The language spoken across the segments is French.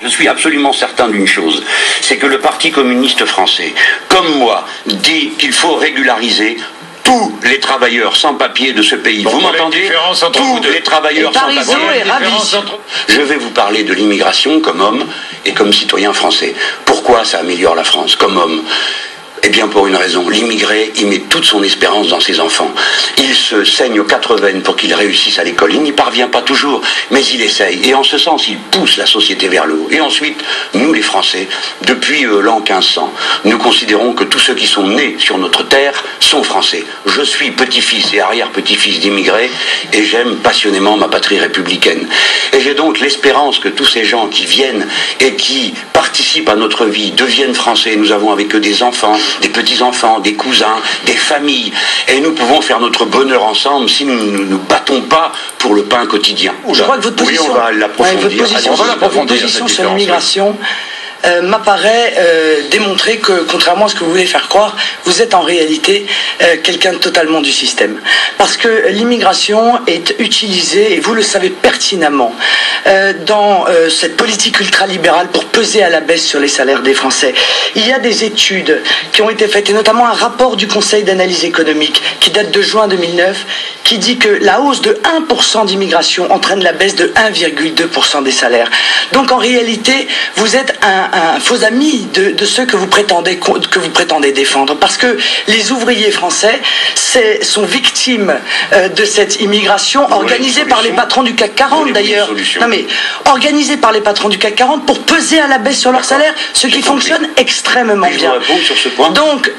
Je suis absolument certain d'une chose, c'est que le Parti communiste français, comme moi, dit qu'il faut régulariser tous les travailleurs sans papier de ce pays. Vous m'entendez? Tous les travailleurs sans papier. Je vais vous parler de l'immigration comme homme et comme citoyen français. Pourquoi ça améliore la France comme homme? Eh bien pour une raison, l'immigré, il met toute son espérance dans ses enfants. Il se saigne aux 4 veines pour qu'ils réussissent à l'école. Il n'y parvient pas toujours, mais il essaye. Et en ce sens, il pousse la société vers le haut. Et ensuite, nous les Français, depuis l'an 1500, nous considérons que tous ceux qui sont nés sur notre terre sont français. Je suis petit-fils et arrière-petit-fils d'immigrés et j'aime passionnément ma patrie républicaine. Et j'ai donc l'espérance que tous ces gens qui viennent et qui participent à notre vie deviennent français. Nous avons avec eux des enfants, des petits-enfants, des cousins, des familles. Et nous pouvons faire notre bonheur ensemble si nous ne nous battons pas pour le pain quotidien. Je crois que votre position, on va l'approfondir. Votre position sur l'immigration m'apparaît démontrer que, contrairement à ce que vous voulez faire croire, vous êtes en réalité quelqu'un totalement du système. Parce que l'immigration est utilisée, et vous le savez pertinemment, dans cette politique ultralibérale pour peser à la baisse sur les salaires des Français. Il y a des études qui ont été faites, et notamment un rapport du Conseil d'analyse économique qui date de juin 2009, qui dit que la hausse de 1% d'immigration entraîne la baisse de 1,2% des salaires. Donc en réalité, vous êtes un faux ami de ceux que vous prétendez défendre, parce que les ouvriers français sont victimes de cette immigration organisée par les patrons du CAC 40 d'ailleurs. Non mais organisée par les patrons du CAC 40 pour peser à la baisse sur leur salaire, ce qui fonctionne extrêmement bien. Sur ce point. Donc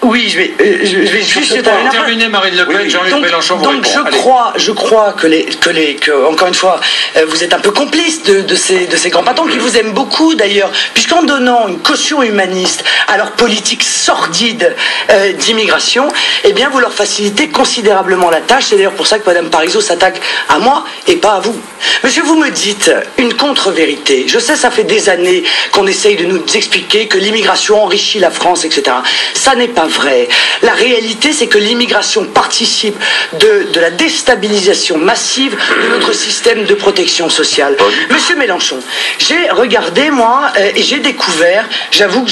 oui, je vais juste terminer, Marine Le Pen, Jean-Luc Mélenchon vous donc répond. je crois que encore une fois, vous êtes un peu complice de ces grands patrons qui vous aiment beaucoup d'ailleurs, puisqu'en donnant une caution humaniste à leur politique sordide d'immigration, eh bien vous leur facilitez considérablement la tâche. C'est d'ailleurs pour ça que Mme Parisot s'attaque à moi et pas à vous. Monsieur, vous me dites une contre-vérité. Je sais, ça fait des années qu'on essaye de nous expliquer que l'immigration enrichit la France, etc. Ça n'est pas vrai. La réalité, c'est que l'immigration participe de la déstabilisation massive de notre système de protection sociale. Monsieur Mélenchon, j'ai regardé, moi, et j'ai découvert, j'avoue que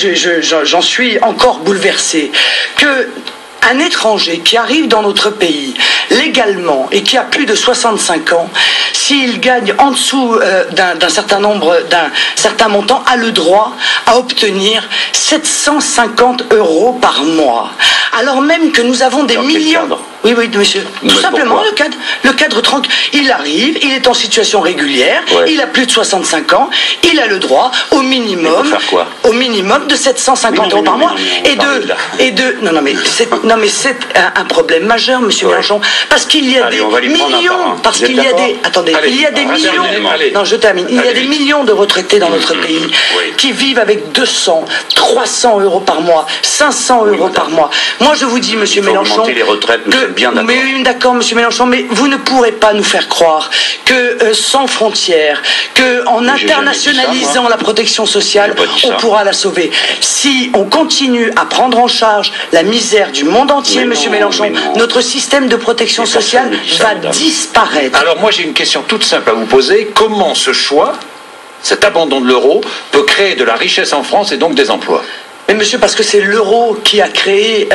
j'en suis encore bouleversé, que un étranger qui arrive dans notre pays légalement et qui a plus de 65 ans, s'il gagne en dessous d'un certain montant, a le droit à obtenir 750 € par mois. Alors même que nous avons des millions... Oui, monsieur. Tout simplement, le cadre tranquille. Il arrive, il est en situation régulière, il a plus de 65 ans, il a le droit au minimum de 750 € par mois. Non, mais c'est un problème majeur, monsieur Mélenchon, parce qu'il y a des millions, il y a des millions, non, je termine, il y a des millions de retraités dans notre pays qui vivent avec 200, 300 € par mois, 500 € par mois. Moi, je vous dis, monsieur Mélenchon, les retraites, bien d'accord. Mais d'accord, monsieur Mélenchon, mais vous ne pourrez pas nous faire croire que sans frontières, qu'en internationalisant la protection sociale, on pourra la sauver. Si on continue à prendre en charge la misère du monde entier, monsieur Mélenchon, notre système de protection sociale va disparaître. Alors moi j'ai une question toute simple à vous poser. Comment ce choix, cet abandon de l'euro, peut créer de la richesse en France et donc des emplois ? Mais monsieur, parce que c'est l'euro qui a créé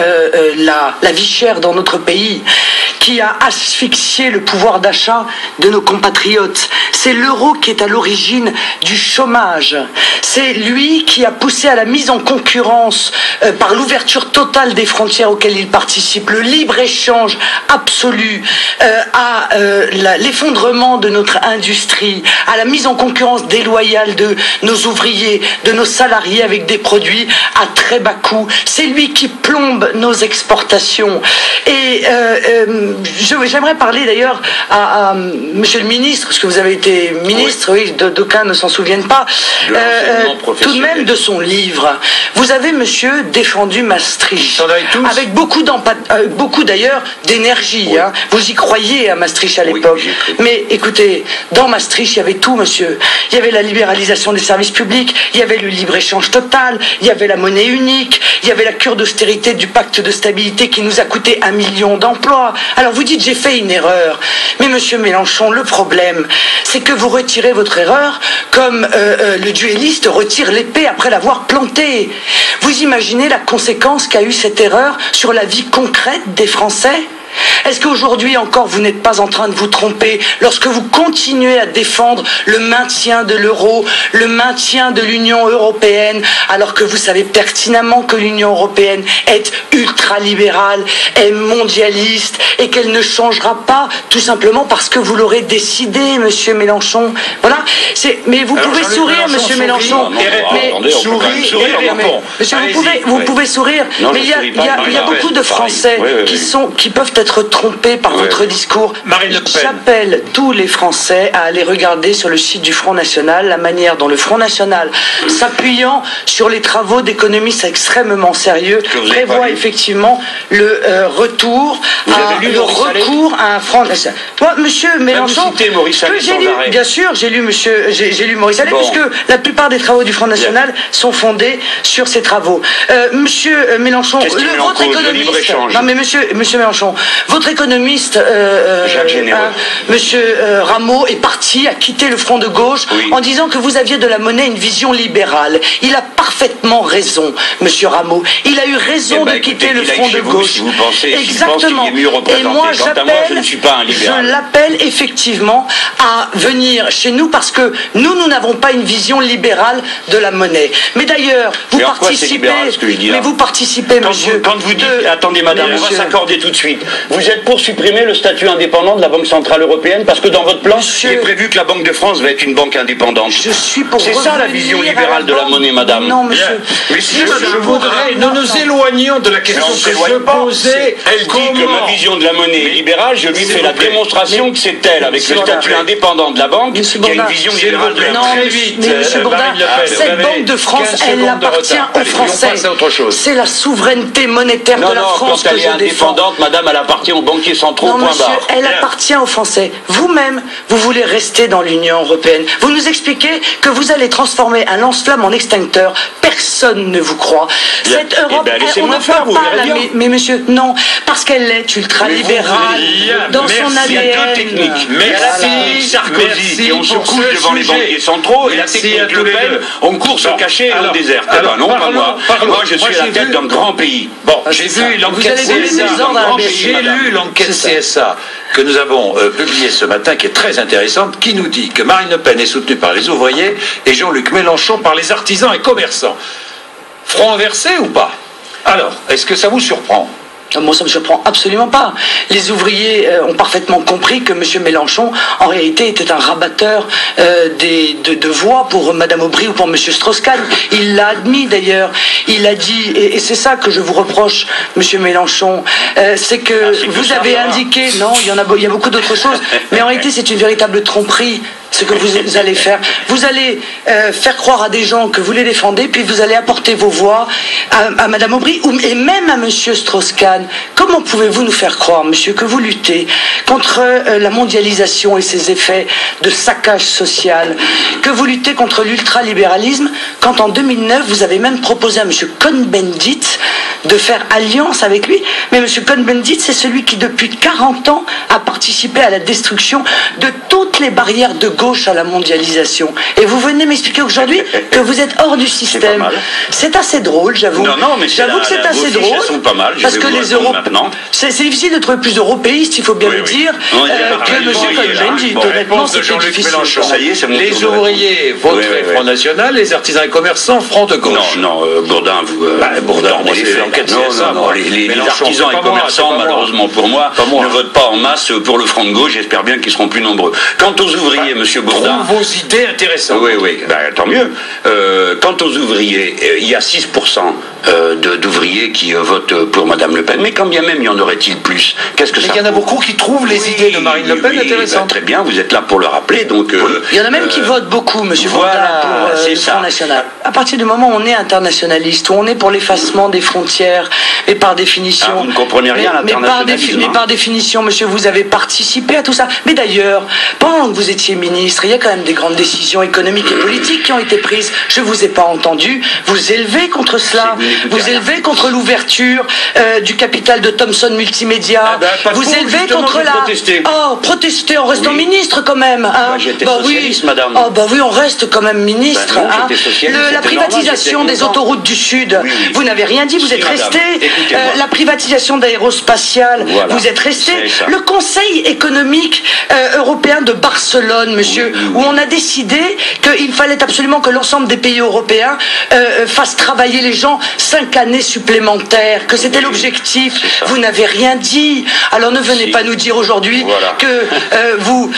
la vie chère dans notre pays, qui a asphyxié le pouvoir d'achat de nos compatriotes. C'est l'euro qui est à l'origine du chômage. C'est lui qui a poussé à la mise en concurrence par l'ouverture totale des frontières auxquelles il participe, le libre-échange absolu, à l'effondrement de notre industrie, à la mise en concurrence déloyale de nos ouvriers, de nos salariés avec des produits à très bas coût. C'est lui qui plombe nos exportations. Et j'aimerais parler d'ailleurs à monsieur le ministre, parce que vous avez été ministre, oui, d'aucuns ne s'en souviennent pas, tout de même de son livre. Vous avez, monsieur, défendu Maastricht, avec beaucoup d'ailleurs d'énergie. Oui. Hein. Vous y croyez à Maastricht à l'époque. Oui, mais écoutez, dans Maastricht, il y avait tout, monsieur. Il y avait la libéralisation des services publics, il y avait le libre-échange total, il y avait la monnaie monnaie unique, il y avait la cure d'austérité du pacte de stabilité qui nous a coûté 1 million d'emplois. Alors vous dites j'ai fait une erreur. Mais monsieur Mélenchon, le problème, c'est que vous retirez votre erreur comme le duelliste retire l'épée après l'avoir plantée. Vous imaginez la conséquence qu'a eu cette erreur sur la vie concrète des Français ? Est-ce qu'aujourd'hui encore vous n'êtes pas en train de vous tromper lorsque vous continuez à défendre le maintien de l'euro, le maintien de l'Union européenne, alors que vous savez pertinemment que l'Union européenne est ultralibérale, est mondialiste et qu'elle ne changera pas tout simplement parce que vous l'aurez décidé, monsieur Mélenchon. Voilà. Mais vous pouvez sourire, monsieur Mélenchon. Monsieur, vous pouvez sourire. Mais il y a beaucoup de Français qui peuvent être trompés par votre discours. J'appelle tous les Français à aller regarder sur le site du Front National la manière dont le Front National, s'appuyant sur les travaux d'économistes extrêmement sérieux, prévoit effectivement le recours à un Front National. Moi, monsieur Mélenchon, bien sûr, j'ai lu Maurice Allais, puisque la plupart des travaux du Front National sont fondés sur ces travaux. Monsieur Mélenchon, votre économiste, non mais monsieur Mélenchon, votre économiste, monsieur Rameau, est parti, a quitté le front de gauche en disant que vous aviez de la monnaie une vision libérale. Il a parfaitement raison, monsieur Rameau. Il a eu raison de quitter le front de gauche. Si vous pensez, exactement. Et moi, je ne suis pas un libéral. Je l'appelle effectivement à venir chez nous parce que nous n'avons pas une vision libérale de la monnaie. Mais d'ailleurs, vous participez. Mais vous participez, monsieur. Quand vous dites, attendez, madame, on va s'accorder tout de suite. Vous êtes pour supprimer le statut indépendant de la Banque Centrale Européenne parce que dans votre plan, il est prévu que la Banque de France va être une banque indépendante. Je suis pour. C'est ça la vision libérale de la monnaie, madame. Non, monsieur. Mais si je voudrais, nous nous éloignons de la question que je posais. Elle dit que ma vision de la monnaie est libérale, je lui fais la démonstration que c'est elle, avec le statut indépendant de la banque, qui a une vision libérale de la monnaie. Mais monsieur Bourdin, cette Banque de France, elle appartient aux Français. C'est la souveraineté monétaire de la France que je défends. Madame, elle appartient aux banquiers centraux, non, monsieur, elle appartient aux Français. Vous-même, vous voulez rester dans l'Union européenne. Vous nous expliquez que vous allez transformer un lance-flamme en extincteur. Personne ne vous croit. Cette Europe, on ne parle pas mais monsieur, non, parce qu'elle est ultralibérale dans son ADN. Il y a deux techniques. Merci Sarkozy, et on se couche devant les banquiers centraux, et la technique Le Pen, on court se cacher et on déserte. Non, pas moi. Moi, je suis à la tête d'un grand pays. Bon, j'ai vu l'enquête CSA. J'ai lu l'enquête CSA que nous avons publiée ce matin, qui est très intéressante, qui nous dit que Marine Le Pen est soutenue par les ouvriers et Jean-Luc Mélenchon par les artisans et commerçants. Front inversé ou pas? Alors, est-ce que ça vous surprend? Moi, ça ne me surprend absolument pas. Les ouvriers ont parfaitement compris que M. Mélenchon, en réalité, était un rabatteur de voix pour Mme Aubry ou pour M. Strauss-Kahn. Il l'a admis, d'ailleurs. Il a dit, et c'est ça que je vous reproche, M. Mélenchon, c'est que vous avez indiqué... Non, il y a beaucoup d'autres choses. Mais en réalité, c'est une véritable tromperie, ce que vous allez faire. Vous allez faire croire à des gens que vous les défendez, puis vous allez apporter vos voix à Mme Aubry, et même à M. Strauss-Kahn. Comment pouvez-vous nous faire croire, monsieur, que vous luttez contre la mondialisation et ses effets de saccage social, que vous luttez contre l'ultralibéralisme, quand en 2009, vous avez même proposé à M. Cohn-Bendit de faire alliance avec lui. Mais M. Cohn-Bendit, c'est celui qui, depuis 40 ans, a participé à la destruction de toutes les barrières de gauche à la mondialisation. Et vous venez m'expliquer aujourd'hui que vous êtes hors du système. C'est assez drôle, j'avoue. Non, mais j'avoue que c'est assez drôle. Sont pas mal. Parce que les c'est difficile de trouver plus européiste, il faut bien le dire, que M. Cohn-Bendit. Honnêtement, c'est difficile. Les ouvriers voteraient Front National, les artisans et commerçants Front de gauche. Non, Bourdin, vous... Bourdin, les artisans et commerçants, malheureusement pour moi, ne votent pas en masse pour le Front de gauche, j'espère bien qu'ils seront plus nombreux. Quant aux ouvriers, M. Bourdin... Vos idées intéressantes. Oui, tant mieux. Quant aux ouvriers, il y a 6% d'ouvriers qui votent pour Mme Le Pen. Mais quand bien même y en aurait-il plus, qu'est-ce que ça... Il y en a beaucoup qui trouvent les idées de Marine Le Pen intéressantes. Très bien, vous êtes là pour le rappeler. Donc, il y en a même qui votent beaucoup, M. Bourdin, pour le Front National. À partir du moment où on est internationaliste, où on est pour l'effacement des frontières, et par définition... vous ne comprenez rien à l'internationalisme. Mais par définition, monsieur, vous avez participé à tout ça. Mais d'ailleurs, pendant que vous étiez ministre, ministre, il y a quand même des grandes décisions économiques et politiques qui ont été prises. Je ne vous ai pas entendu vous élever contre cela. Vous élevez contre l'ouverture du capital de Thomson Multimédia. Vous élevez contre la... Oh, protester en restant ministre quand même. Hein. J'étais socialiste, madame. Oh, bah oui, on reste quand même ministre. Hein. La privatisation des autoroutes du Sud, vous n'avez rien dit, vous êtes resté. La privatisation d'aérospatiale, vous êtes resté. Le Conseil économique européen de Barcelone, monsieur, où on a décidé qu'il fallait absolument que l'ensemble des pays européens fassent travailler les gens 5 années supplémentaires, que c'était l'objectif. Vous n'avez rien dit. Alors ne venez pas nous dire aujourd'hui que vous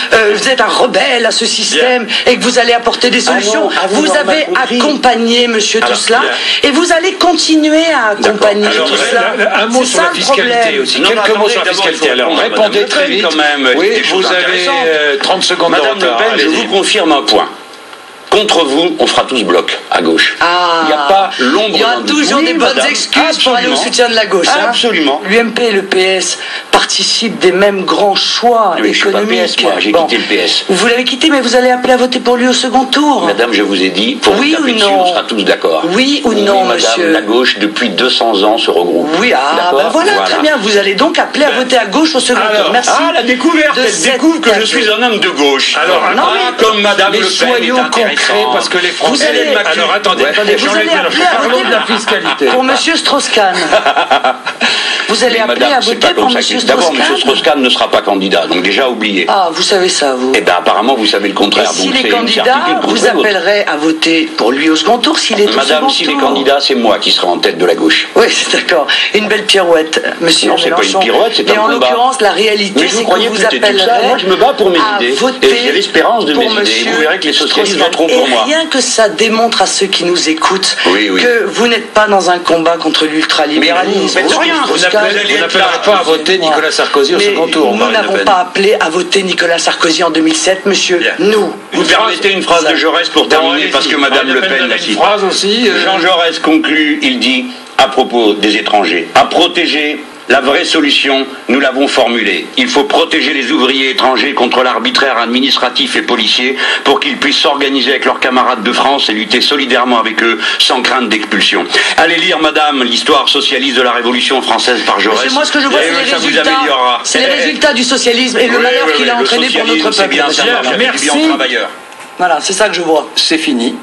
êtes un rebelle à ce système et que vous allez apporter des solutions. Vous avez accompagné, monsieur, tout cela, et vous allez continuer à accompagner tout cela. Un mot sur la fiscalité aussi. Quelques mots sur la fiscalité. Alors répondez très vite. Oui, vous avez 30 secondes de retard. Madame Le Pen, je vous confirme un point. Contre vous, on fera tous bloc à gauche. Il n'y a pas l'ombre. Il y a toujours des bonnes excuses pour aller au soutien de la gauche. Absolument. L'UMP et le PS participent des mêmes grands choix économiques. Je suis pas PS, moi, j'ai quitté le PS. Vous l'avez quitté, mais vous allez appeler à voter pour lui au second tour. Madame, je vous ai dit, pour oui vous taper dessus, on sera tous d'accord. Oui ou non, madame, monsieur. La gauche, depuis 200 ans, se regroupe. Oui, ben voilà, très bien. Vous allez donc appeler à voter à gauche au second tour. Merci. La découverte, elle découvre que je suis un homme de gauche. Alors, comme Madame Le Pen soyons concrets, parce que les Français... Alors attendez, parlons de la fiscalité. Pour monsieur Strauss-Kahn. Vous allez appeler à voter pour monsieur Strauss-Kahn. D'abord, monsieur Strauss-Kahn ne sera pas candidat, donc déjà oublié. Ah, vous savez ça, vous. Eh bien, apparemment, vous savez le contraire. Et s'il est candidat, vous appellerez à voter pour lui au second tour s'il est au second tour. Madame, s'il est candidat, c'est moi qui serai en tête de la gauche. Oui, c'est d'accord. Une belle pirouette, monsieur Mélenchon. Non, c'est pas une pirouette, c'est un combat. Mais en l'occurrence, la réalité, c'est que vous appellerez moi, je me bats pour mes idées. Et j'ai l'espérance de mes idées. Vous verrez que les socialistes voteront pour moi. Et rien que ça démontre à ceux qui nous écoutent que vous n'êtes pas dans un combat contre l'ultralibéralisme. Vous n'appellerez pas à voter Nicolas Sarkozy au second tour. Nous n'avons pas appelé à voter Nicolas Sarkozy en 2007, monsieur. Nous. Vous permettez une phrase de Jaurès pour terminer, parce que Madame Le Pen l'a cité. Jean Jaurès conclut, il dit, à propos des étrangers, à protéger. La vraie solution, nous l'avons formulée. Il faut protéger les ouvriers étrangers contre l'arbitraire administratif et policier pour qu'ils puissent s'organiser avec leurs camarades de France et lutter solidairement avec eux sans crainte d'expulsion. Allez lire, madame, l'histoire socialiste de la Révolution française par Jaurès. Moi, ce que je vois, c'est les résultats du socialisme et le malheur qu'il a entraîné pour notre peuple. Merci. Voilà, c'est ça que je vois. C'est fini.